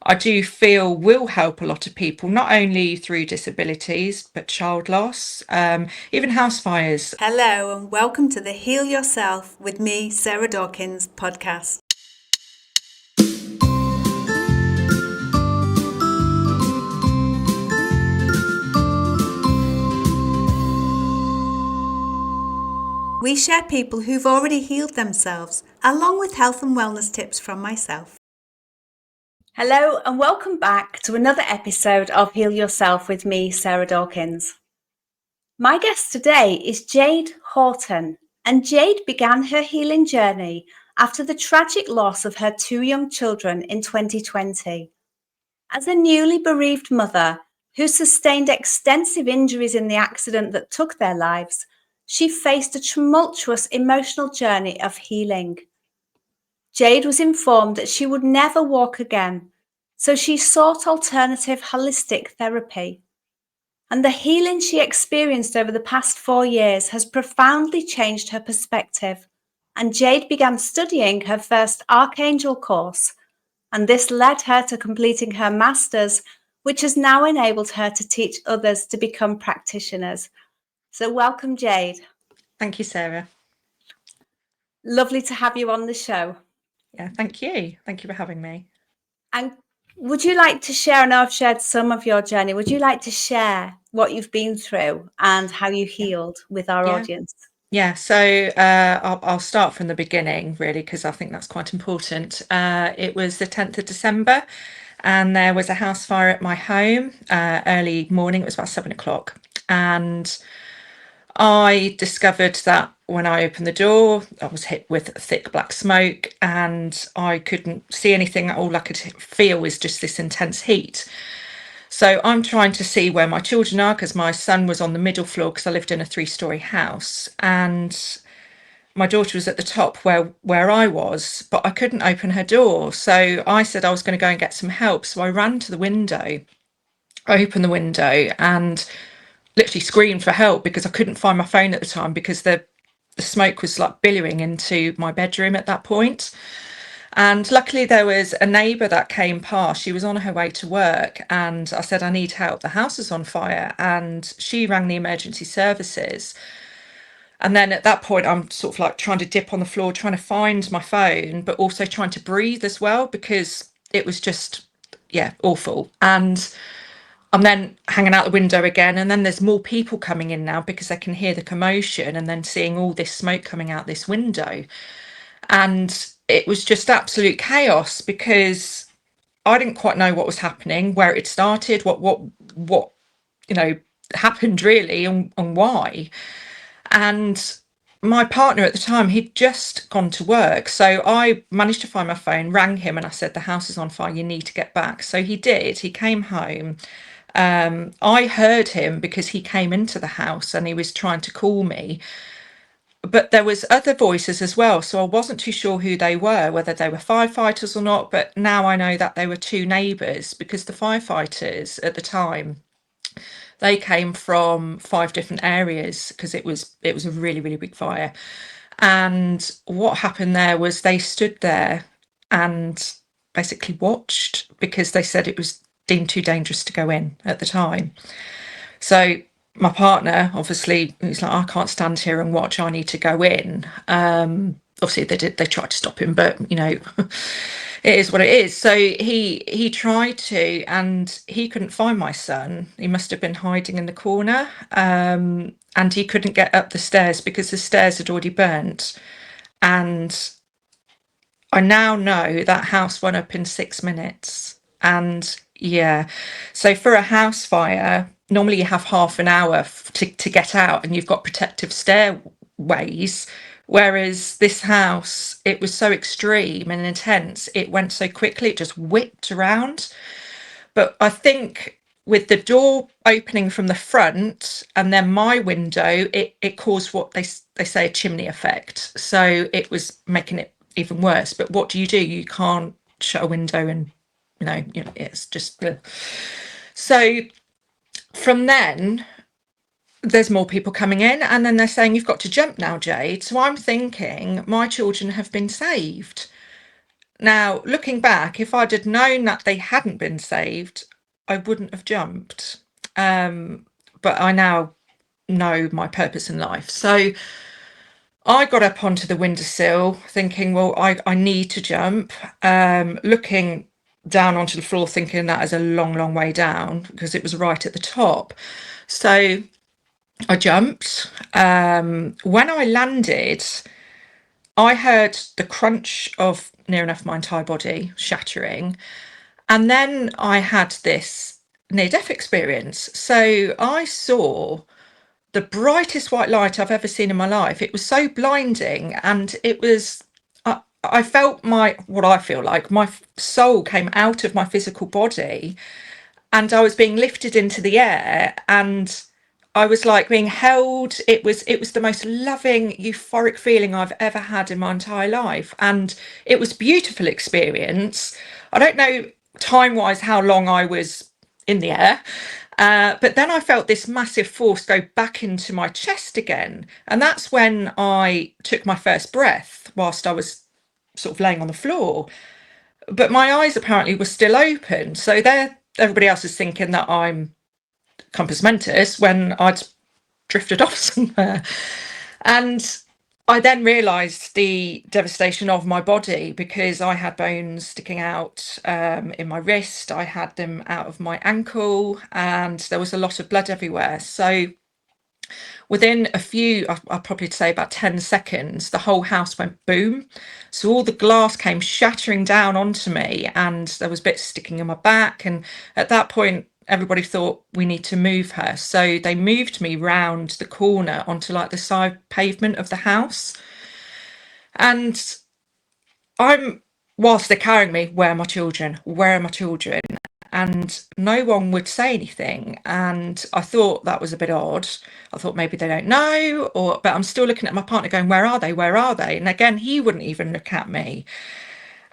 I do feel will help a lot of people, not only through disabilities, but child loss, even house fires. Hello, and welcome to the Heal Yourself with me, Sarah Dawkins podcast. We share people who've already healed themselves, along with health and wellness tips from myself. Hello, and welcome back to another episode of Heal Yourself with me, Sarah Dawkins. My guest today is Jade Horton, and Jade began her healing journey after the tragic loss of her two young children in 2020. As a newly bereaved mother who sustained extensive injuries in the accident that took their lives, she faced a tumultuous emotional journey of healing. Jade was informed that she would never walk again, so she sought alternative holistic therapy. And the healing she experienced over the past 4 years has profoundly changed her perspective. And Jade began studying her first Archangel course, and this led her to completing her master's, which has now enabled her to teach others to become practitioners. So welcome, Jade. Thank you, Sarah. Lovely to have you on the show. Yeah, thank you. Thank you for having me. And would you like to share, I know I've shared some of your journey, would you like to share what you've been through and how you healed with our audience? Yeah, so I'll start from the beginning, really, because I think that's quite important. It was the 10th of December, and there was a house fire at my home early morning. It was about 7 o'clock. And I discovered that when I opened the door, I was hit with thick black smoke and I couldn't see anything. All I could feel was just this intense heat. So I'm trying to see where my children are because my son was on the middle floor because I lived in a 3-story house, and my daughter was at the top where I was, but I couldn't open her door. So I said I was going to go and get some help. So I ran to the window, I opened the window and literally screamed for help because I couldn't find my phone at the time because the smoke was like billowing into my bedroom at that point. And luckily there was a neighbour that came past. She was on her way to work and I said, I need help. The house is on fire. And she rang the emergency services. And then at that point, I'm sort of like trying to dip on the floor, trying to find my phone, but also trying to breathe as well because it was just, yeah, awful. And I'm then hanging out the window again, and then there's more people coming in now because they can hear the commotion and then seeing all this smoke coming out this window. And it was just absolute chaos because I didn't quite know what was happening, where it started, what happened really, and why. And my partner at the time, he'd just gone to work. So I managed to find my phone, rang him, and I said, the house is on fire, you need to get back. So he did. He came home. I heard him because he came into the house and he was trying to call me. But there was other voices as well, so I wasn't too sure who they were, whether they were firefighters or not. But now I know that they were two neighbours because the firefighters at the time, they came from 5 different areas because it was a really, really big fire. And what happened there was they stood there and basically watched because they said it was deemed too dangerous to go in at the time. So my partner, obviously, he's like, I can't stand here and watch. I need to go in. Obviously, they tried to stop him, but it is what it is. So he tried to, and he couldn't find my son. He must have been hiding in the corner, and he couldn't get up the stairs because the stairs had already burnt. And I now know that house went up in 6 minutes. And yeah, so for a house fire, normally you have half an hour to get out and you've got protective stairways. Whereas this house, it was so extreme and intense, it went so quickly, it just whipped around. But I think with the door opening from the front and then my window, it caused what they say a chimney effect. So it was making it even worse. But what do? You can't shut a window and, it's just... So from then, there's more people coming in and then they're saying, you've got to jump now, Jade. So I'm thinking my children have been saved. Now, looking back, if I'd had known that they hadn't been saved, I wouldn't have jumped. But I now know my purpose in life. So I got up onto the windowsill thinking, well, I need to jump. Looking down onto the floor, thinking that is a long, long way down because it was right at the top. So I jumped. When I landed, I heard the crunch of near enough my entire body shattering. And then I had this near death experience. So I saw the brightest white light I've ever seen in my life. It was so blinding, and it was. I felt what I feel like my soul came out of my physical body, and I was being lifted into the air, and I was like being held. It was the most loving, euphoric feeling I've ever had in my entire life, and it was a beautiful experience. I don't know time-wise how long I was in the air, but then I felt this massive force go back into my chest again, and that's when I took my first breath whilst I was sort of laying on the floor. But my eyes apparently were still open, so there everybody else is thinking that I'm compass mentis when I'd drifted off somewhere. And I then realised the devastation of my body because I had bones sticking out in my wrist, I had them out of my ankle, and there was a lot of blood everywhere. So within a few, I'll probably say about 10 seconds, the whole house went boom. So all the glass came shattering down onto me, and there was bits sticking in my back. And at that point, everybody thought we need to move her. So they moved me round the corner onto like the side pavement of the house. And whilst they're carrying me, where are my children? Where are my children? And no one would say anything. And I thought that was a bit odd. I thought maybe they don't know, but I'm still looking at my partner going, where are they? Where are they? And again, he wouldn't even look at me.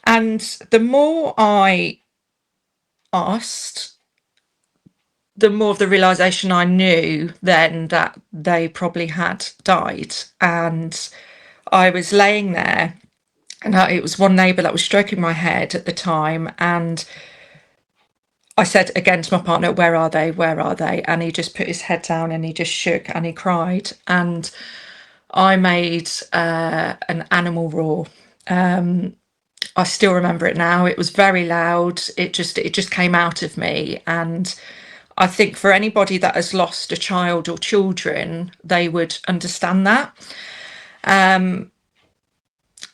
And the more I asked, the more of the realization I knew then that they probably had died. And I was laying there, and it was one neighbour that was stroking my head at the time. And I said again to my partner, where are they? Where are they? And he just put his head down and he just shook and he cried. And I made an animal roar. I still remember it now. It was very loud. It just came out of me. And I think for anybody that has lost a child or children, they would understand that.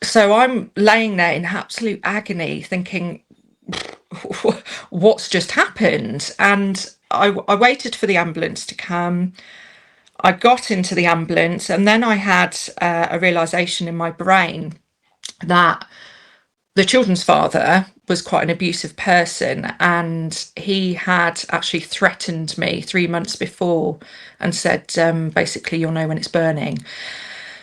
So I'm laying there in absolute agony thinking, what's just happened? And I waited for the ambulance to come. I got into the ambulance, and then I had a realization in my brain that the children's father was quite an abusive person, and he had actually threatened me 3 months before and said, basically, you'll know when it's burning.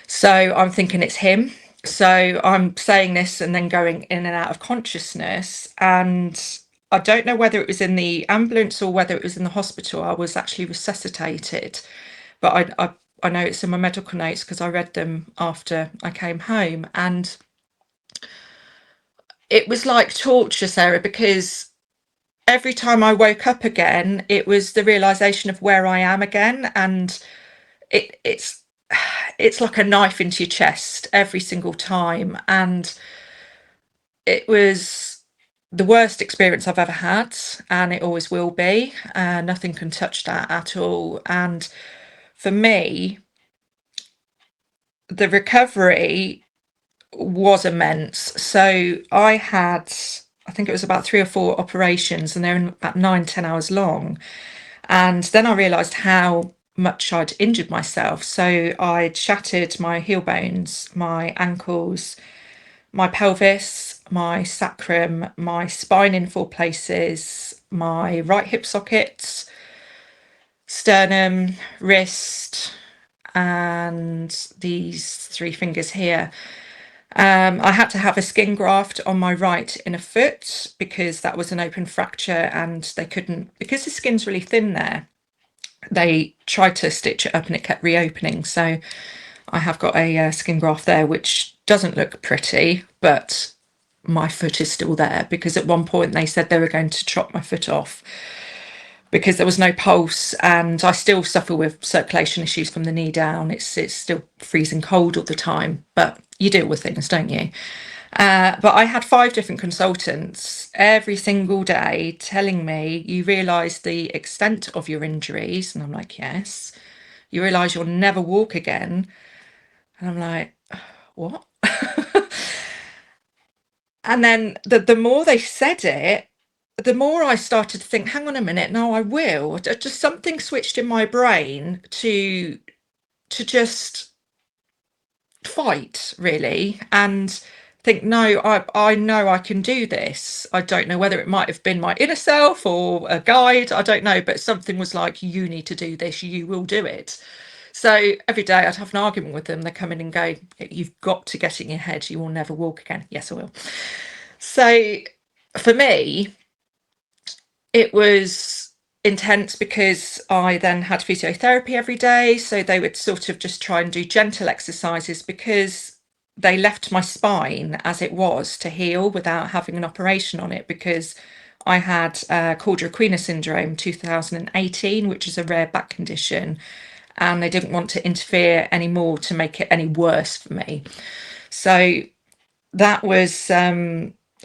So I'm thinking it's him. So I'm saying this and then going in and out of consciousness. And I don't know whether it was in the ambulance or whether it was in the hospital. I was actually resuscitated. But I know it's in my medical notes because I read them after I came home. And it was like torture, Sarah, because every time I woke up again, it was the realization of where I am again. And it's like a knife into your chest every single time. And it was the worst experience I've ever had, and it always will be. Nothing can touch that at all. And for me, the recovery was immense. So I think it was about 3 or 4 operations, and they're about 9-10 hours long. And then I realised how much I'd injured myself. So I'd shattered my heel bones, my ankles, my pelvis, my sacrum, my spine in 4 places, my right hip socket, sternum, wrist, and these 3 fingers here. I had to have a skin graft on my right inner foot because that was an open fracture, and they couldn't, because the skin's really thin there, they tried to stitch it up and it kept reopening. So I have got a skin graft there, which doesn't look pretty, but my foot is still there, because at one point they said they were going to chop my foot off because there was no pulse, and I still suffer with circulation issues from the knee down. It's still freezing cold all the time, but you deal with things, don't you? But I had 5 different consultants every single day telling me, you realise the extent of your injuries? And I'm like, yes. You realise you'll never walk again? And I'm like, what? And then the more they said it, the more I started to think, hang on a minute, no, I will. Just something switched in my brain to just fight, really, and think, no, I know I can do this. I don't know whether it might have been my inner self or a guide, I don't know, but something was like, you need to do this, you will do it. So every day I'd have an argument with them. They come in and go, you've got to get it in your head, you will never walk again. Yes, I will. So for me, it was intense because I then had physiotherapy every day. So they would sort of just try and do gentle exercises, because they left my spine as it was to heal without having an operation on it, because I had quadricuina syndrome 2018, which is a rare back condition, and they didn't want to interfere anymore to make it any worse for me. So that was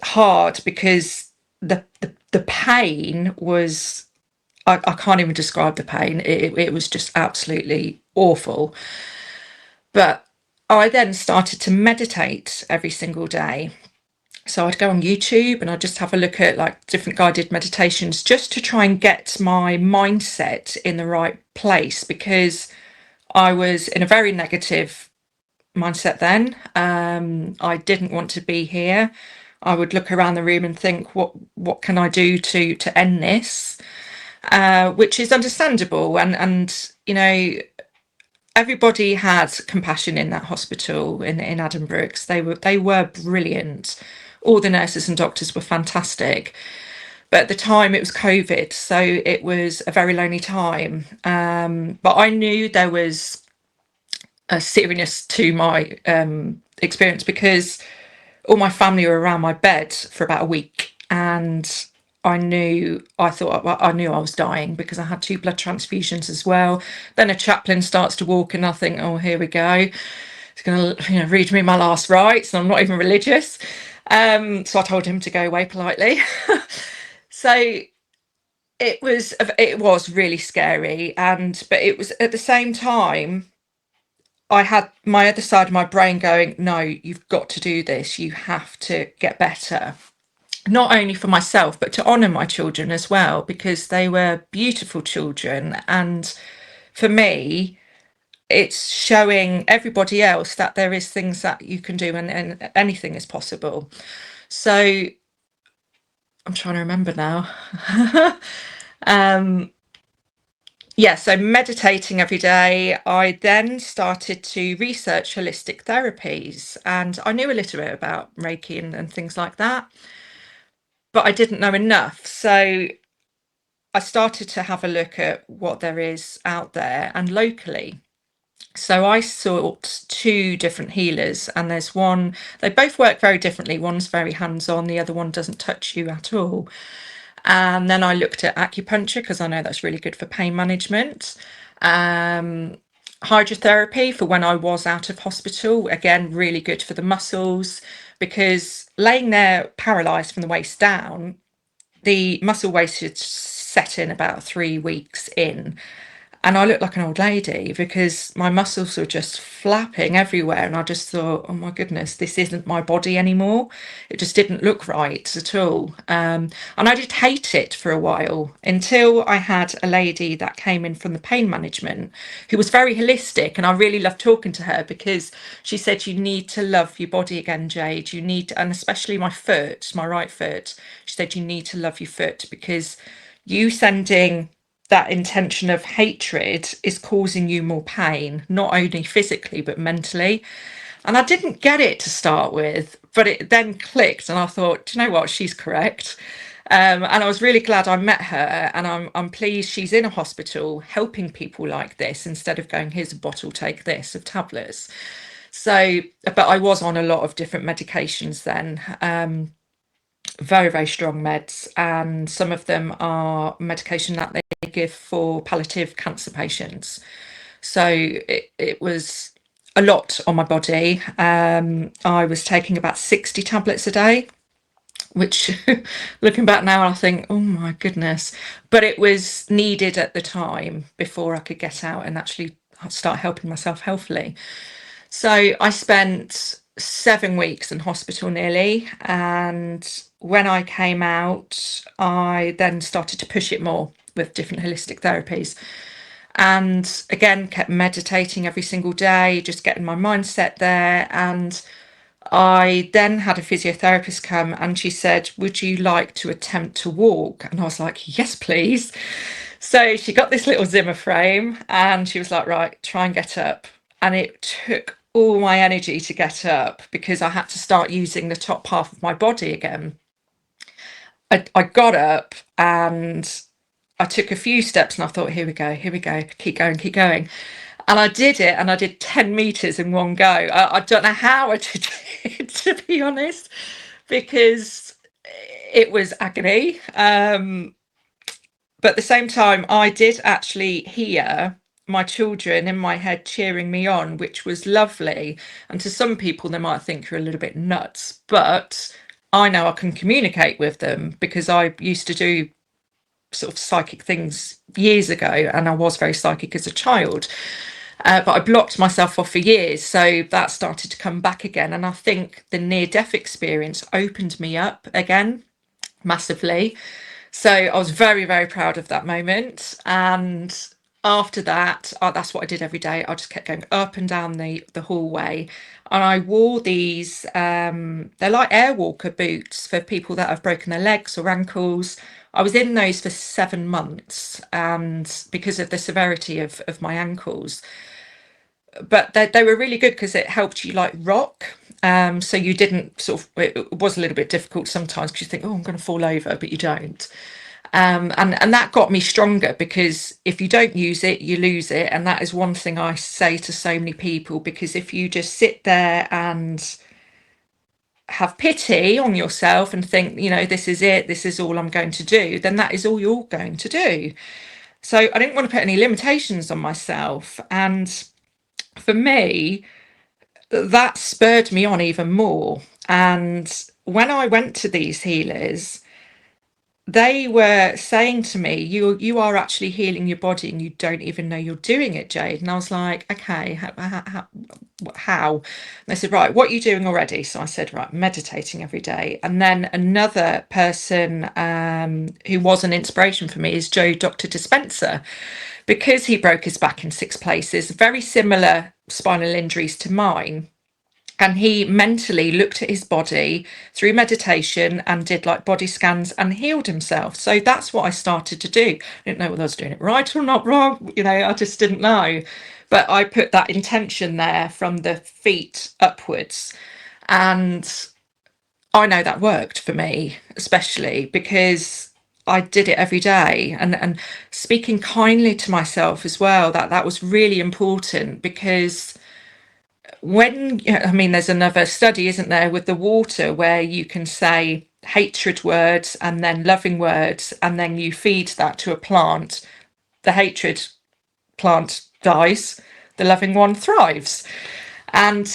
hard, because the pain was, I can't even describe the pain. It was just absolutely awful. But I then started to meditate every single day. So I'd go on YouTube and I'd just have a look at like different guided meditations, just to try and get my mindset in the right place, because I was in a very negative mindset then. I didn't want to be here. I would look around the room and think, what can I do to end this? Which is understandable, and you know, everybody had compassion in that hospital in Adam Brooks. They were brilliant. All the nurses and doctors were fantastic. But at the time it was COVID, so it was a very lonely time. But I knew there was a seriousness to my experience, because all my family were around my bed for about a week, and I knew I was dying, because I had 2 blood transfusions as well. Then a chaplain starts to walk and I think, oh, here we go. He's going to read me my last rites, and I'm not even religious. So I told him to go away politely. So it was really scary, but it was at the same time, I had my other side of my brain going, no, you've got to do this. You have to get better, not only for myself, but to honour my children as well, because they were beautiful children. And for me, it's showing everybody else that there is things that you can do, and anything is possible. So I'm trying to remember now. Yeah, so meditating every day. I then started to research holistic therapies, and I knew a little bit about Reiki and things like that, but I didn't know enough. So I started to have a look at what there is out there and locally. So I sought 2 different healers, and there's one, they both work very differently. One's very hands-on, the other one doesn't touch you at all. And then I looked at acupuncture, because I know that's really good for pain management. Hydrotherapy for when I was out of hospital, again, really good for the muscles, because laying there paralysed from the waist down, the muscle wastage set in about 3 weeks in. And I looked like an old lady, because my muscles were just flapping everywhere. And I just thought, oh my goodness, this isn't my body anymore. It just didn't look right at all. And I did hate it for a while, until I had a lady that came in from the pain management who was very holistic. And I really loved talking to her, because she said, you need to love your body again, Jade. You need to, and especially my foot, my right foot. She said, you need to love your foot, because you sending that intention of hatred is causing you more pain, not only physically but mentally. And I didn't get it to start with, but it then clicked, and I thought, do you know what, she's correct. And I was really glad I met her, and I'm pleased she's in a hospital helping people like this, instead of going, here's a bottle, take this, of tablets. So, but I was on a lot of different medications then, very, very strong meds, and some of them are medication that they give for palliative cancer patients. So it was a lot on my body. I was taking about 60 tablets a day, which looking back now, I think, oh my goodness. But it was needed at the time before I could get out and actually start helping myself healthily. So I spent 7 weeks in hospital nearly. And when I came out, I then started to push it more with different holistic therapies. And again, kept meditating every single day, just getting my mindset there. And I then had a physiotherapist come and she said, would you like to attempt to walk? And I was like, yes, please. So she got this little Zimmer frame and she was like, right, try and get up. And it took all my energy to get up because I had to start using the top half of my body again. I got up and I took a few steps and I thought, here we go, keep going, keep going. And I did it, and I did 10 meters in one go. I don't know how I did it, to be honest, because it was agony. But at the same time, I did actually hear my children in my head cheering me on, which was lovely. And to some people, they might think you're a little bit nuts, but I know I can communicate with them because I used to do sort of psychic things years ago, and I was very psychic as a child. But I blocked myself off for years, so that started to come back again. And I think the near-death experience opened me up again massively. So I was very, very proud of that moment. And after that, that's what I did every day. I just kept going up and down the hallway. And I wore these, they're like airwalker boots for people that have broken their legs or ankles. I was in those for 7 months, and because of the severity of my ankles. But they were really good because it helped you like rock. So you didn't sort of, it was a little bit difficult sometimes because you think, oh, I'm going to fall over, but you don't. And that got me stronger because if you don't use it, you lose it. And that is one thing I say to so many people, because if you just sit there and have pity on yourself and think, this is it, this is all I'm going to do, then that is all you're going to do. So I didn't want to put any limitations on myself. And for me, that spurred me on even more. And when I went to these healers, they were saying to me, you are actually healing your body and you don't even know you're doing it, Jade. And I was like, okay, how? And they said, right, what are you doing already? So I said, right, meditating every day. And then another person who was an inspiration for me is Dr. Dispenza, because he broke his back in 6 places, very similar spinal injuries to mine. And he mentally looked at his body through meditation and did like body scans and healed himself. So that's what I started to do. I didn't know whether I was doing it right or not wrong. I just didn't know. But I put that intention there from the feet upwards. And I know that worked for me, especially because I did it every day, and speaking kindly to myself as well. That was really important, because there's another study, isn't there, with the water, where you can say hatred words and then loving words, and then you feed that to a plant. The hatred plant dies, the loving one thrives. And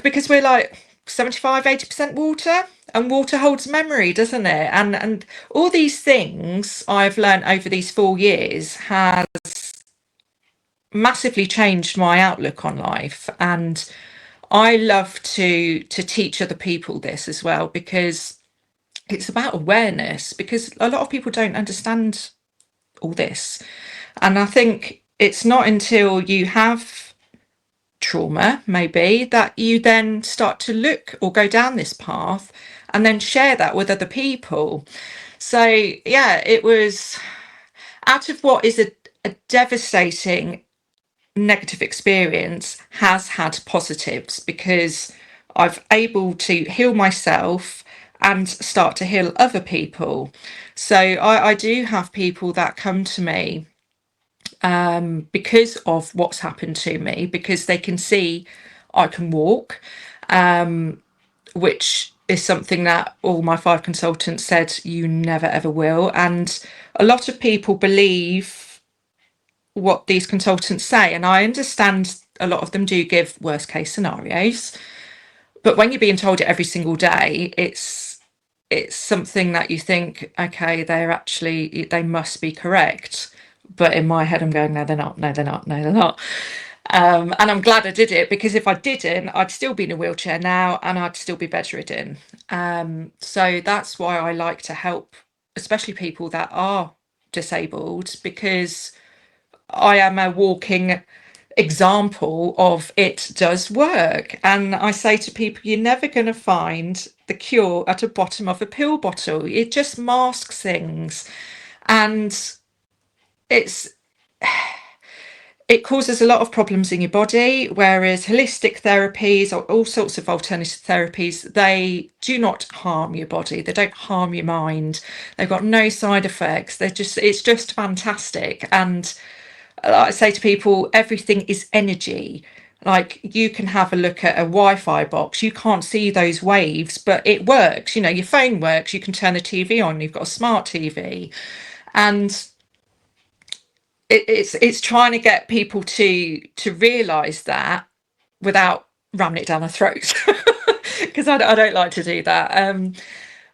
because we're like 75-80% water, and water holds memory, doesn't it? And all these things I've learned over these 4 years has massively changed my outlook on life. And I love to teach other people this as well, because it's about awareness, because a lot of people don't understand all this. And I think it's not until you have trauma, maybe, that you then start to look or go down this path and then share that with other people. So yeah, it was out of what is a devastating negative experience, has had positives, because I've able to heal myself and start to heal other people. So I do have people that come to me because of what's happened to me, because they can see I can walk, which is something that all my 5 consultants said you never ever will. And a lot of people believe what these consultants say, and I understand a lot of them do give worst case scenarios, but when you're being told it every single day, it's something that you think, okay, they must be correct. But in my head I'm going, no they're not, no they're not, no they're not. And I'm glad I did it, because if I didn't, I'd still be in a wheelchair now and I'd still be bedridden. So that's why I like to help, especially people that are disabled, because I am a walking example of it does work. And I say to people, you're never going to find the cure at the bottom of a pill bottle. It just masks things. And it's it causes a lot of problems in your body, whereas holistic therapies or all sorts of alternative therapies, they do not harm your body. They don't harm your mind. They've got no side effects. It's just fantastic. And I say to people, everything is energy. Like, you can have a look at a Wi-Fi box. You can't see those waves, but it works. Your phone works. You can turn the TV on. You've got a smart TV. And it's trying to get people to realize that without ramming it down their throats, because I don't like to do that.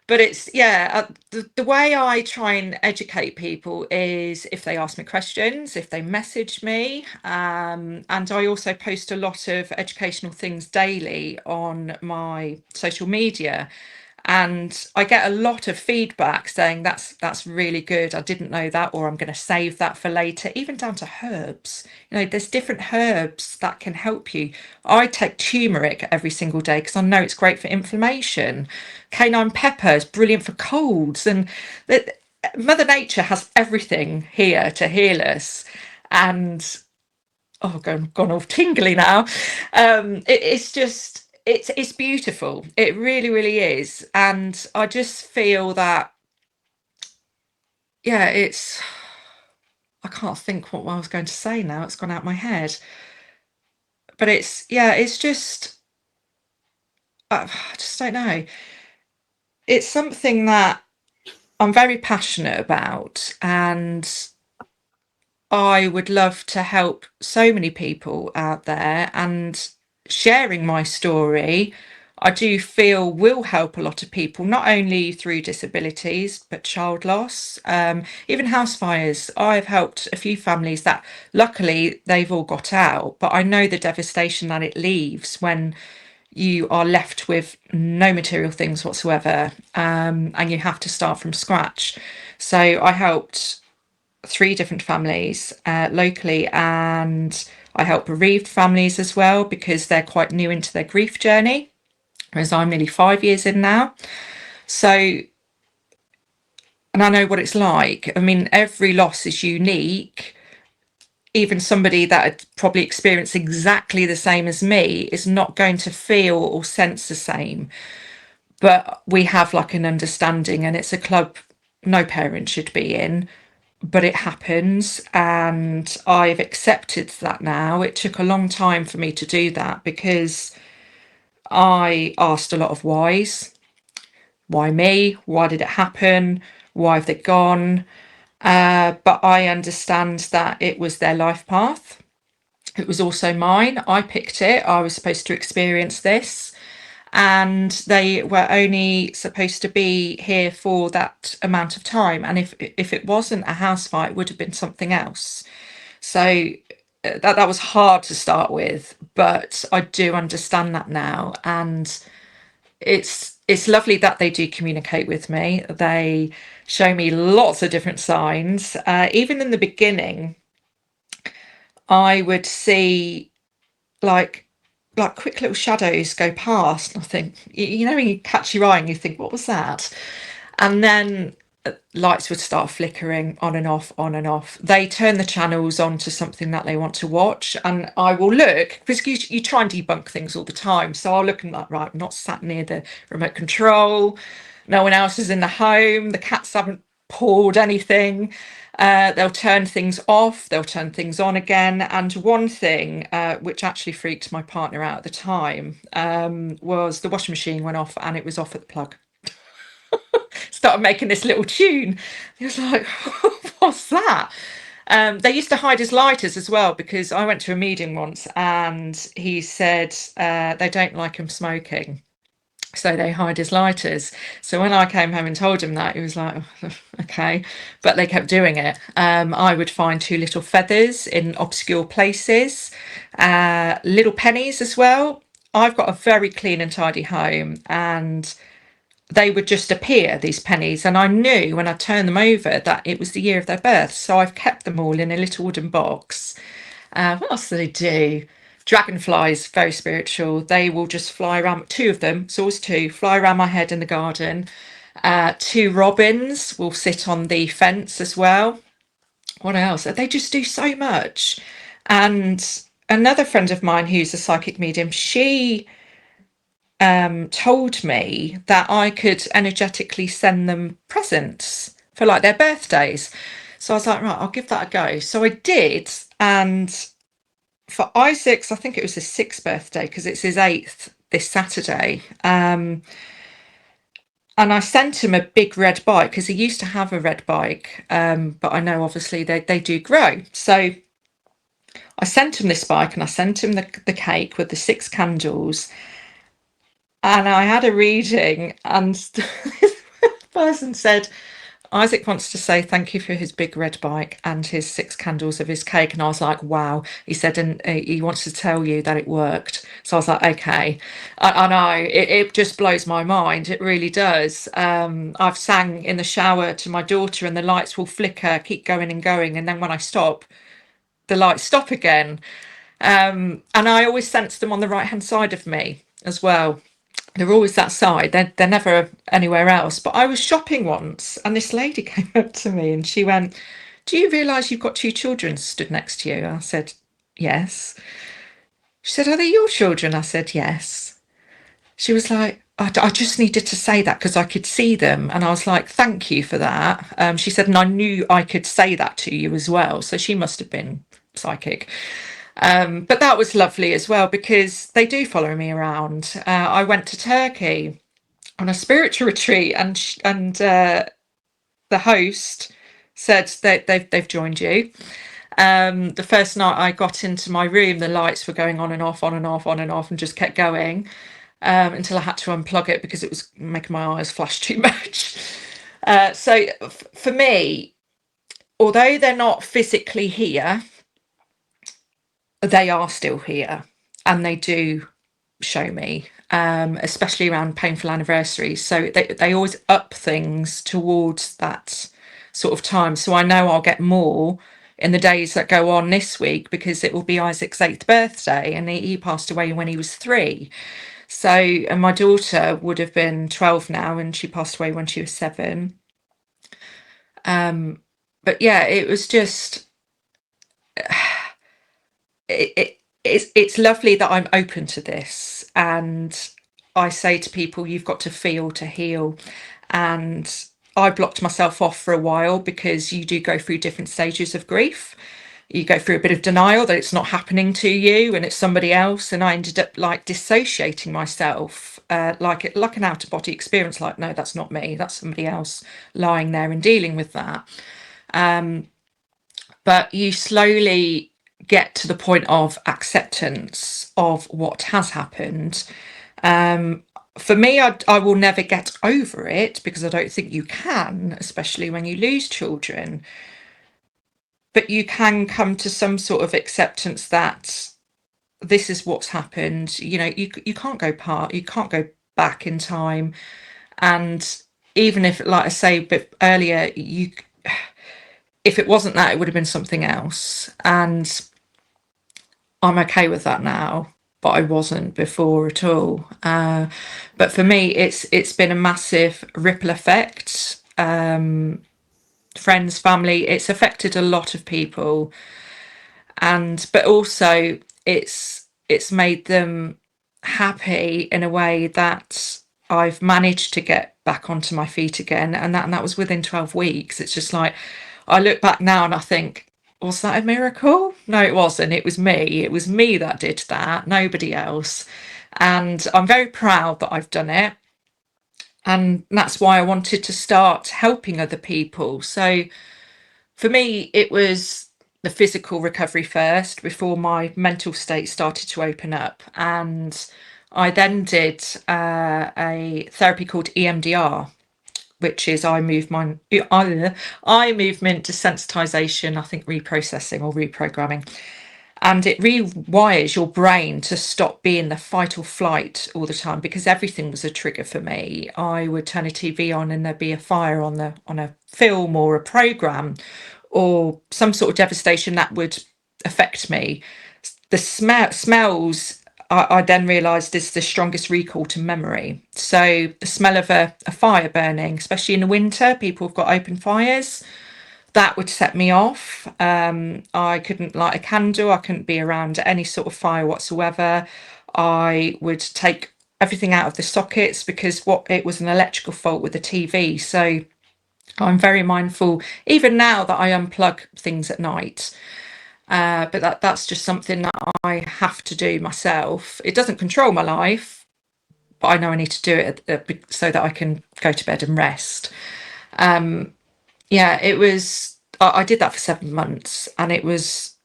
But it's the way I try and educate people is if they ask me questions, if they message me, and I also post a lot of educational things daily on my social media. And I get a lot of feedback saying that's really good, I didn't know that, or I'm going to save that for later, even down to herbs. There's different herbs that can help you. I take turmeric every single day because I know it's great for inflammation. Cayenne pepper is brilliant for colds. And Mother Nature has everything here to heal us. And gone all tingly now. It's just it's beautiful. It really, really is. And I just feel that, I can't think what I was going to say now. It's gone out my head. But it's just, I just don't know. It's something that I'm very passionate about, and I would love to help so many people out there, and sharing my story, I do feel will help a lot of people, not only through disabilities, but child loss, even house fires. I've helped a few families that luckily they've all got out, but I know the devastation that it leaves when you are left with no material things whatsoever, and you have to start from scratch. So I helped 3 different families locally, and I help bereaved families as well, because they're quite new into their grief journey, whereas I'm nearly 5 years in now. So, and I know what it's like. I mean, every loss is unique. Even somebody that had probably experienced exactly the same as me is not going to feel or sense the same. But we have like an understanding, and it's a club no parent should be in, but it happens, and I've accepted that now. It took a long time for me to do that, because I asked a lot of whys. Why me? Why did it happen? Why have they gone? But I understand that it was their life path. It was also mine. I picked it. I was supposed to experience this, and they were only supposed to be here for that amount of time. And if it wasn't a house fire, it would have been something else. So that was hard to start with, but I do understand that now. And it's lovely that they do communicate with me. They show me lots of different signs. Even in the beginning, I would see like quick little shadows go past, and I think, when you catch your eye and you think, what was that? And then lights would start flickering on and off, on and off. They turn the channels on to something that they want to watch, and I will look, because you try and debunk things all the time. So I'll look and like, right, I'm not sat near the remote control. No one else is in the home. The cats haven't poured anything. They'll turn things off, they'll turn things on again. And one thing which actually freaked my partner out at the time was the washing machine went off and it was off at the plug. Started making this little tune. He was like, what's that? They used to hide his lighters as well, because I went to a meeting once and he said they don't like him smoking. So they hide his lighters. So when I came home and told him that, he was like, oh, okay. But they kept doing it. I would find 2 little feathers in obscure places, little pennies as well. I've got a very clean and tidy home, and they would just appear, these pennies. And I knew when I turned them over that it was the year of their birth. So I've kept them all in a little wooden box. What else do they do? Dragonflies, very spiritual. They will just fly around. 2 of them, it's always 2, fly around my head in the garden. 2 robins will sit on the fence as well. What else? They just do so much. And another friend of mine who's a psychic medium, she told me that I could energetically send them presents for like their birthdays. So I was like, right, I'll give that a go. So I did. And for Isaac's, I think it was his 6th birthday, because it's his 8th this Saturday. And I sent him a big red bike, because he used to have a red bike. But I know obviously they do grow. So I sent him this bike, and I sent him the cake with the 6 candles. And I had a reading, and this person said, Isaac wants to say thank you for his big red bike and his 6 candles of his cake. And I was like, wow. He said, and he wants to tell you that it worked. So I was like, okay. I know, it just blows my mind. It really does. I've sang in the shower to my daughter, and the lights will flicker, keep going and going. And then when I stop, the lights stop again. And I always sense them on the right-hand side of me as well. They're always that side. They're never anywhere else. But I was shopping once, and this lady came up to me and she went, do you realise you've got 2 children stood next to you? I said, yes. She said, are they your children? I said, yes. She was like, I just needed to say that because I could see them. And I was like, thank you for that. She said, and I knew I could say that to you as well. So she must have been psychic. But that was lovely as well, because they do follow me around. I went to Turkey on a spiritual retreat, and the host said that they've joined you. The first night I got into my room, the lights were going on and off, on and off, on and off, and just kept going until I had to unplug it because it was making my eyes flash too much. So for me, although they're not physically here, they are still here, and they do show me, especially around painful anniversaries. So they always up things towards that sort of time. So I know I'll get more in the days that go on this week, because it will be Isaac's 8th birthday, and he passed away when he was 3. So, and my daughter would have been 12 now, and she passed away when she was 7. But yeah, it was just it's lovely that I'm open to this, and I say to people, you've got to feel to heal. And I blocked myself off for a while, because you do go through different stages of grief. You go through a bit of denial that it's not happening to you and it's somebody else. And I ended up like dissociating myself, like an out of body experience. Like, no, that's not me. That's somebody else lying there and dealing with that. But you slowly get to the point of acceptance of what has happened. For me, I will never get over it, because I don't think you can, especially when you lose children. But you can come to some sort of acceptance that this is what's happened. You know, you can't you can't go back in time. And even if, like I say a bit earlier, if it wasn't that, it would have been something else. And I'm okay with that now, but I wasn't before at all. But for me, it's been a massive ripple effect. Friends, family, it's affected a lot of people, but also it's made them happy in a way that I've managed to get back onto my feet again, and that was within 12 weeks. It's just like, I look back now and I think, was that a miracle? No, it wasn't. It was me. It was me that did that, nobody else. And I'm very proud that I've done it. And that's why I wanted to start helping other people. So for me, it was the physical recovery first before my mental state started to open up. And I then did a therapy called EMDR, which is eye movement desensitization, I think reprocessing or reprogramming. And it rewires your brain to stop being the fight or flight all the time, because everything was a trigger for me. I would turn a TV on and there'd be a fire on a film or a program or some sort of devastation that would affect me. The smells, I then realised, is the strongest recall to memory. So the smell of a fire burning, especially in the winter, people have got open fires, that would set me off. I couldn't light a candle. I couldn't be around any sort of fire whatsoever. I would take everything out of the sockets because it was an electrical fault with the TV. So I'm very mindful, even now, that I unplug things at night. But that's just something that I have to do myself. It doesn't control my life, but I know I need to do it so that I can go to bed and rest. Yeah, it was, I did that for 7 months and it was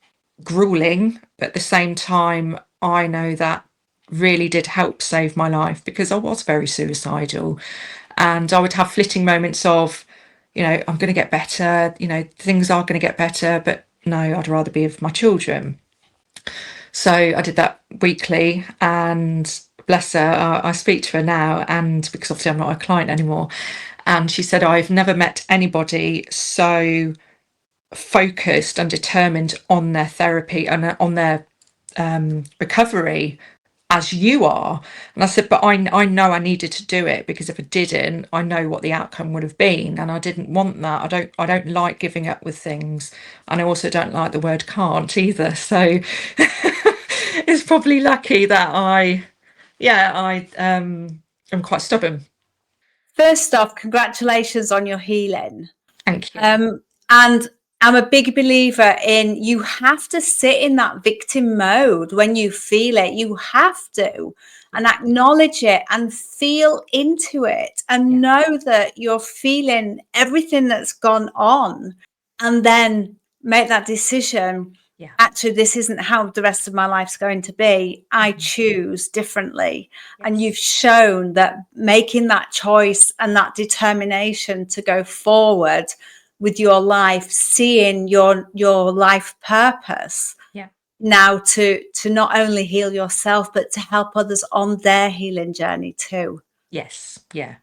grueling. But at the same time, I know that really did help save my life because I was very suicidal and I would have flitting moments of, I'm going to get better, things are going to get better, but no, I'd rather be with my children. So I did that weekly, and bless her, I speak to her now, and because obviously I'm not a client anymore. And she said, I've never met anybody so focused and determined on their therapy and on their recovery as you are. And I said, but I know I needed to do it because if I didn't, I know what the outcome would have been. And I didn't want that. I don't like giving up with things. And I also don't like the word can't either. So it's probably lucky that I'm quite stubborn. First off, congratulations on your healing. Thank you. And I'm a big believer in, you have to sit in that victim mode when you feel it. You have to, and acknowledge it and feel into it and know that you're feeling everything that's gone on, and then make that decision. Actually, this isn't how the rest of my life's going to be. I choose differently. And you've shown that making that choice and that determination to go forward with your life, seeing your life purpose now to not only heal yourself, but to help others on their healing journey too. Yes,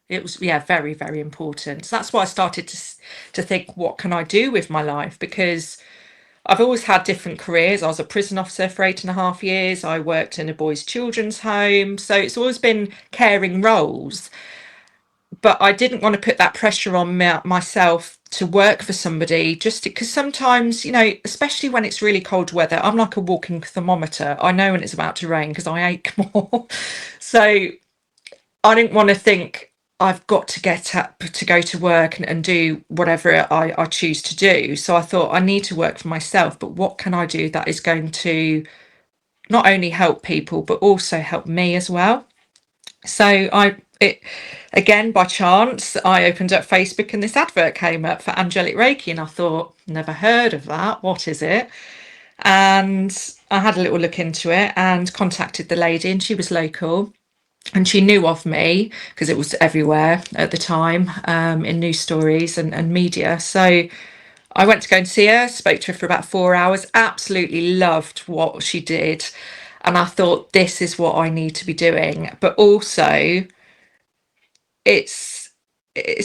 it was very, very important. So that's why I started to think, what can I do with my life? Because I've always had different careers. I was a prison officer for 8.5 years. I worked in a boys' children's home. So it's always been caring roles. But I didn't want to put that pressure on myself to work for somebody, just because sometimes, especially when it's really cold weather, I'm like a walking thermometer. I know when it's about to rain because I ache more. So I didn't want to think I've got to get up to go to work and do whatever I choose to do. So I thought I need to work for myself, but what can I do that is going to not only help people, but also help me as well? So again, by chance, I opened up Facebook and this advert came up for angelic Reiki, and I thought, never heard of that. What is it? And I had a little look into it and contacted the lady, and she was local. And she knew of me because it was everywhere at the time, in news stories and media. So I went to go and see her, spoke to her for about 4 hours, absolutely loved what she did. And I thought, this is what I need to be doing. But also, it's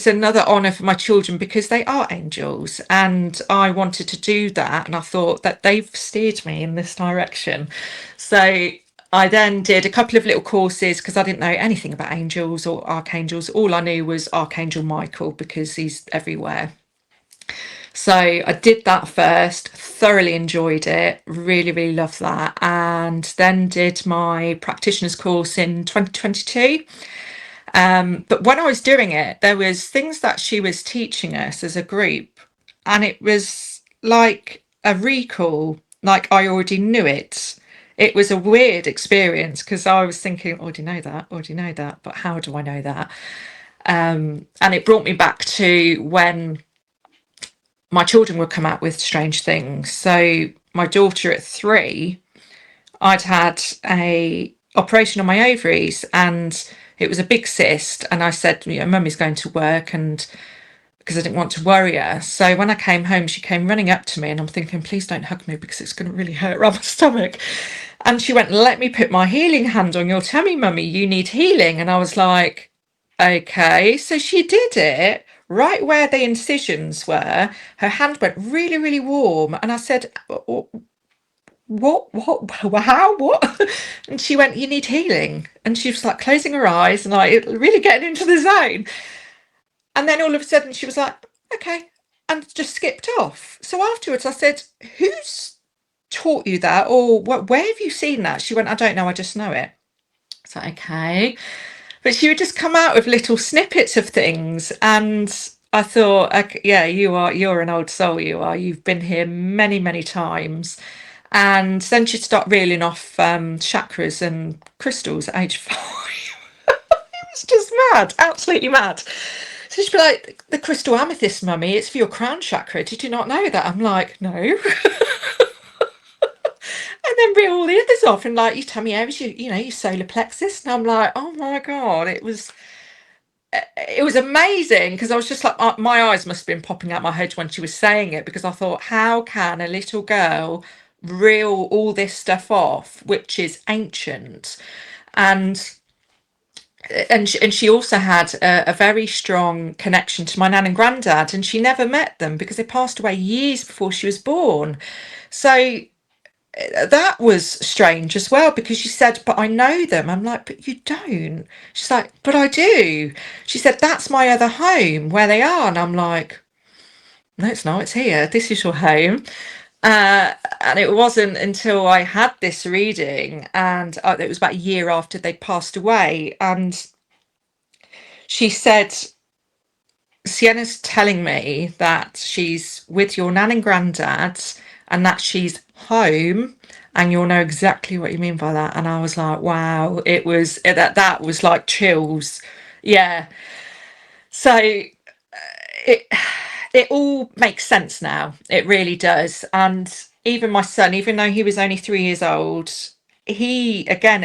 another honour for my children because they are angels. And I wanted to do that. And I thought that they've steered me in this direction. So I then did a couple of little courses because I didn't know anything about angels or archangels. All I knew was Archangel Michael because he's everywhere. So I did that first, thoroughly enjoyed it, really, really loved that. And then did my practitioner's course in 2022. But when I was doing it, there was things that she was teaching us as a group, and it was like a recall, like I already knew it. It was a weird experience because I was thinking, oh, already know that, already know that, but how do I know that? And it brought me back to when my children would come out with strange things. So my daughter at 3, I'd had a operation on my ovaries, and it was a big cyst. And I said, you know, Mummy's going to work, and because I didn't want to worry her. So when I came home, she came running up to me, and I'm thinking, please don't hug me because it's going to really hurt around my stomach. And she went, let me put my healing hand on your tummy, Mummy, you need healing. And I was like, okay. So she did it right where the incisions were. Her hand went really, really warm. And I said, how, what? And she went, you need healing. And she was like closing her eyes and like really getting into the zone. And then all of a sudden she was like, okay, and just skipped off. So afterwards I said, who's taught you that? Or where have you seen that? She went, I don't know, I just know it. So, okay. But she would just come out with little snippets of things. And I thought, okay, yeah, you're an old soul, you are. You've been here many, many times. And then she'd start reeling off chakras and crystals at age 5. It's just mad, absolutely mad. So she'd be like, the crystal amethyst, Mummy, it's for your crown chakra. Did you not know that? I'm like, no. And then reel all the others off and like, your tummy areas, you know, your solar plexus. And I'm like, oh my God, it was amazing because I was just like, my eyes must have been popping out my head when she was saying it, because I thought, how can a little girl reel all this stuff off, which is ancient? And she also had a very strong connection to my nan and granddad, and she never met them because they passed away years before she was born. So that was strange as well, because she said, but I know them. I'm like, but you don't. She's like, but I do. She said, that's my other home where they are. And I'm like, no, it's not, it's here, this is your home. And it wasn't until I had this reading, and it was about a year after they'd passed away, and she said, Sienna's telling me that she's with your nan and granddad and that she's home, and you'll know exactly what you mean by that. And I was like, wow, it was that was like chills. Yeah. So it all makes sense now. It really does. And even my son, even though he was only 3 years old, he again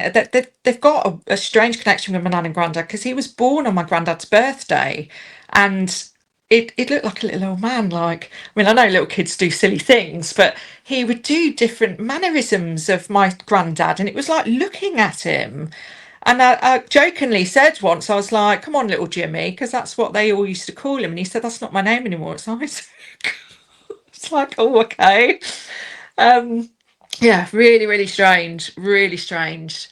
they've got a strange connection with my nan and granddad, because he was born on my granddad's birthday, and it looked like a little old man. Like, I mean, I know little kids do silly things, but he would do different mannerisms of my granddad, and it was like looking at him. And I jokingly said once, I was like, come on, little Jimmy, because that's what they all used to call him. And he said, that's not my name anymore, it's Isaac. It's like, oh, okay. Yeah, really, really strange, really strange,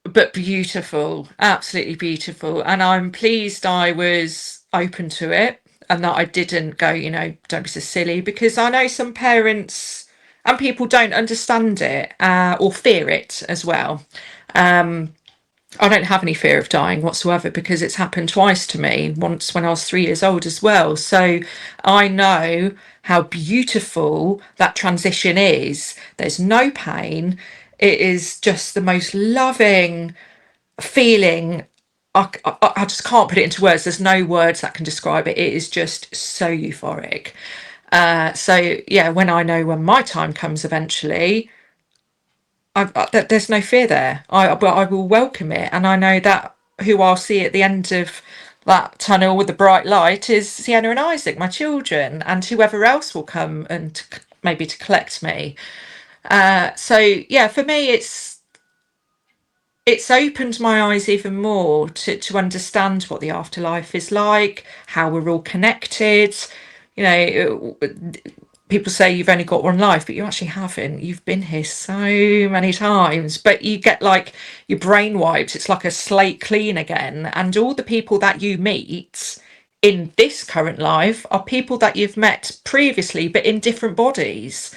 but beautiful, absolutely beautiful. And I'm pleased I was open to it and that I didn't go, you know, don't be so silly, because I know some parents and people don't understand it or fear it as well. I don't have any fear of dying whatsoever, because it's happened twice to me, once when I was 3 years old as well. So I know how beautiful that transition is. There's no pain. It is just the most loving feeling. I just can't put it into words. There's no words that can describe it. It is just so euphoric. So yeah, when I know when my time comes eventually, there's no fear there. I will welcome it, and I know that who I'll see at the end of that tunnel with the bright light is Sienna and Isaac, my children, and whoever else will come and maybe to collect me. So yeah, for me, it's opened my eyes even more to understand what the afterlife is like, how we're all connected. You know, people say you've only got one life, but you actually haven't. You've been here so many times, but you get like your brain wiped. It's like a slate clean again. And all the people that you meet in this current life are people that you've met previously, but in different bodies.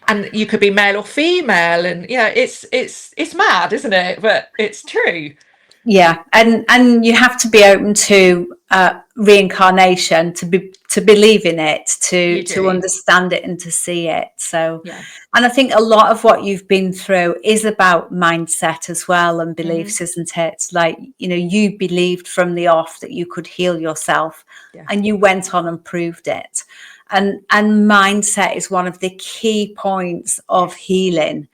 And you could be male or female. And yeah, it's mad, isn't it? But it's true. Yeah, and you have to be open to reincarnation to believe in it, You to do. understand it and to see it. So, Yeah. and I think a lot of what you've been through is about mindset as well and beliefs, isn't it? Like, you believed from the off that you could heal yourself, Yeah. and you went on and proved it. And mindset is one of the key points of healing.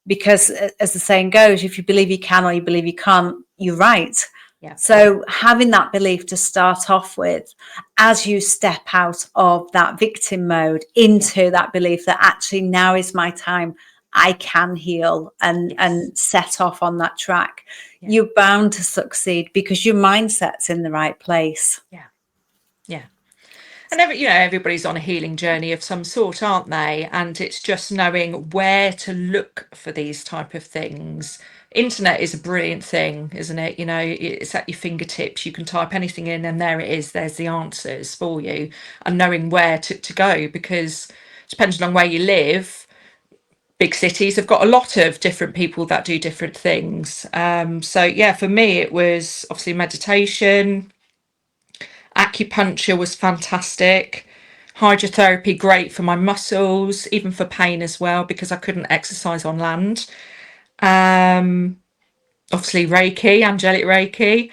Because as the saying goes, if you believe you can or you believe you can't, you're right. Yeah. So having that belief to start off with, as you step out of that victim mode into that belief that actually now is my time, I can heal and set off on that track, you're bound to succeed because your mindset's in the right place. Yeah. Yeah. And everybody's on a healing journey of some sort, aren't they? And it's just knowing where to look for these type of things. Internet is a brilliant thing, isn't it? It's at your fingertips. You can type anything in and there it is. There's the answers for you, and knowing where to go, because depending on where you live, big cities have got a lot of different people that do different things. So yeah, for me, it was obviously meditation. Acupuncture was fantastic. Hydrotherapy, great for my muscles, even for pain as well, because I couldn't exercise on land. Obviously Reiki, angelic Reiki.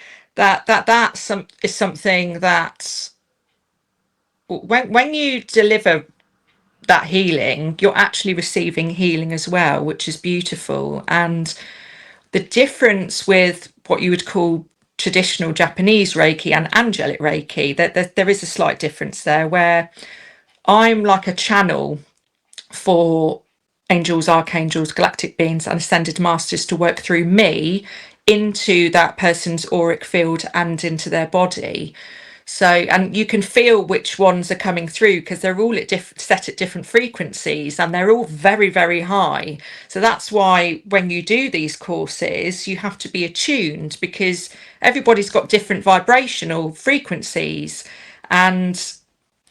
Is something that when you deliver that healing, you're actually receiving healing as well, which is beautiful. And the difference with what you would call traditional Japanese Reiki and angelic Reiki, that there is a slight difference there, where I'm like a channel for angels, archangels, galactic beings, and ascended masters to work through me into that person's auric field and into their body. So, and you can feel which ones are coming through because they're all set at different frequencies, and they're all very, very high. So that's why when you do these courses, you have to be attuned, because everybody's got different vibrational frequencies, and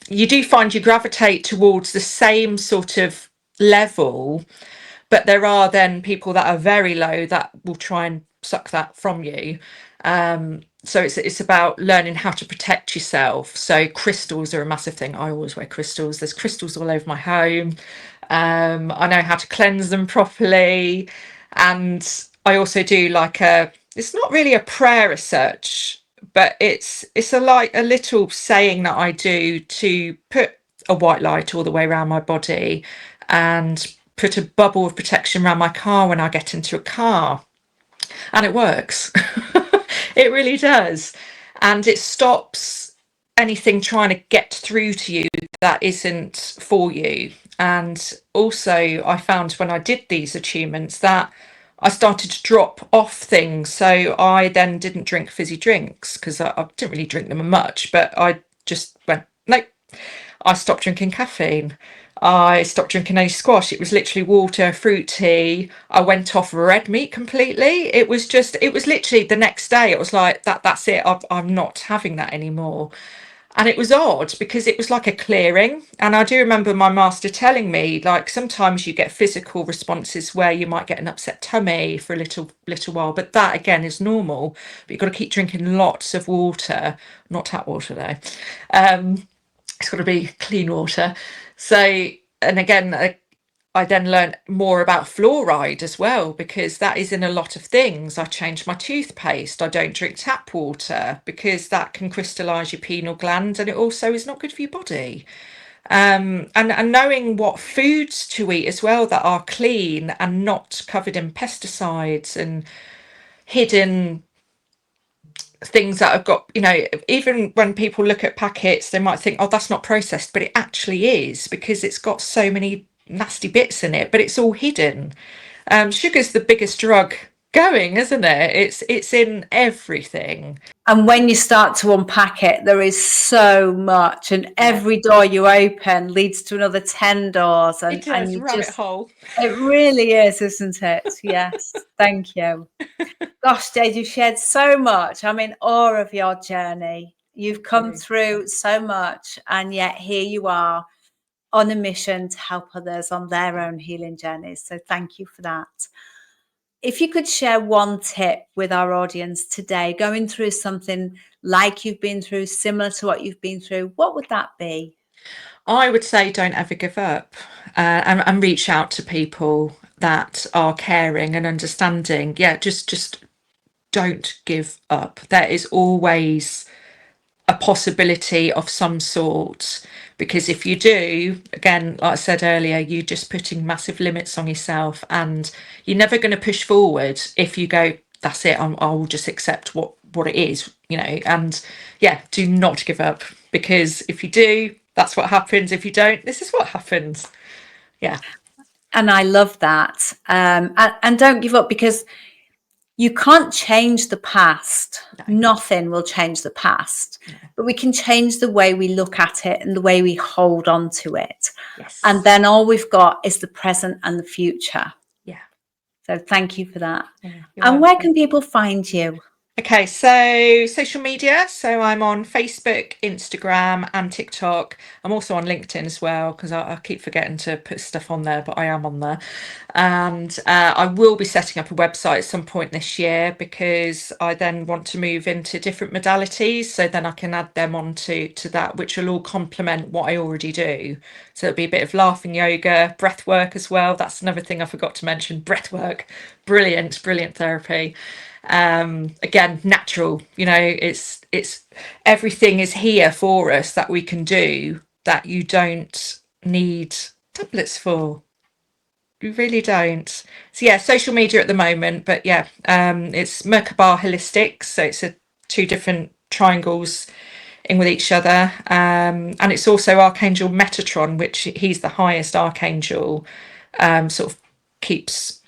you do find you gravitate towards the same sort of level, but there are then people that are very low that will try and suck that from you. So it's about learning how to protect yourself. So crystals are a massive thing. I always wear crystals. There's crystals all over my home. I know how to cleanse them properly, and I also do like it's not really a prayer as such, but it's a little saying that I do to put a white light all the way around my body and put a bubble of protection around my car when I get into a car, and it works. It really does. And it stops anything trying to get through to you that isn't for you. And also, I found when I did these attunements that I started to drop off things. So I then didn't drink fizzy drinks because I didn't really drink them much, but I just went, nope. I stopped drinking caffeine. I stopped drinking any squash. It was literally water, fruit tea. I went off red meat completely. It was literally the next day. It was like that's it. I'm not having that anymore. And it was odd because it was like a clearing. And I do remember my master telling me, like, sometimes you get physical responses where you might get an upset tummy for a little while, but that again is normal. But you've got to keep drinking lots of water, not tap water though. It's got to be clean water. So, and again, I then learned more about fluoride as well, because that is in a lot of things. I changed my toothpaste. I don't drink tap water because that can crystallize your pineal gland, and it also is not good for your body. And knowing what foods to eat as well that are clean and not covered in pesticides and hidden things that have got, even when people look at packets, they might think, oh, that's not processed, but it actually is, because it's got so many nasty bits in it, but it's all hidden. Sugar's the biggest drug going, isn't it? It's in everything. And when you start to unpack it, there is so much, and every door you open leads to another 10 doors, It and does, you rabbit just, hole. it really is, isn't it? Yes. Thank you. Gosh, Jade, you've shared so much. I'm in awe of your journey. You've come through so much, and yet here you are on a mission to help others on their own healing journeys. So thank you for that. If you could share one tip with our audience today, going through something like you've been through, similar to what you've been through, what would that be? I would say don't ever give up, and reach out to people that are caring and understanding. Yeah, just don't give up. There is always a possibility of some sort, because if you do, again, like I said earlier, you're just putting massive limits on yourself, and you're never going to push forward if you go, that's it, I'll just accept what it is, and yeah, do not give up, because if you do, that's what happens. If you don't, this is what happens. Yeah. And I love that. And don't give up, because you can't change the past. No. Nothing will change the past, but we can change the way we look at it and the way we hold on to it. Yes. And then all we've got is the present and the future. Yeah. So thank you for that. Yeah, and where can people find you? Okay, so social media. So I'm on Facebook, Instagram, and TikTok. I'm also on LinkedIn as well, because I keep forgetting to put stuff on there, but I am on there. And I will be setting up a website at some point this year, because I then want to move into different modalities. So then I can add them onto that, which will all complement what I already do. So it'll be a bit of laughing yoga, breath work as well. That's another thing I forgot to mention. Breath work, brilliant therapy. Again, natural, it's everything is here for us that we can do, that you don't need tablets for. You really don't. So yeah, social media at the moment, but yeah, it's Merkabar Holistics, so it's two different triangles in with each other, and it's also Archangel Metatron, which he's the highest archangel, sort of keeps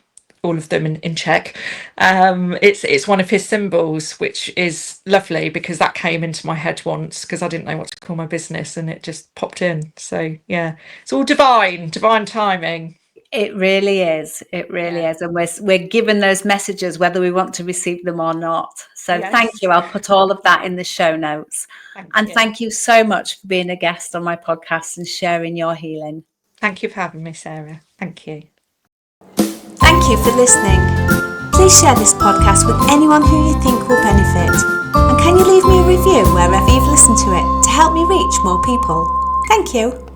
all of them in check. It's one of his symbols, which is lovely, because that came into my head once, because I didn't know what to call my business, and it just popped in. So yeah, it's all divine timing. It really is. It really is. And we're given those messages whether we want to receive them or not. So thank you. I'll put all of that in the show notes. Thank you so much for being a guest on my podcast and sharing your healing. Thank you for having me, Sarah. Thank you. Thank you for listening. Please share this podcast with anyone who you think will benefit. And can you leave me a review wherever you've listened to it to help me reach more people? Thank you.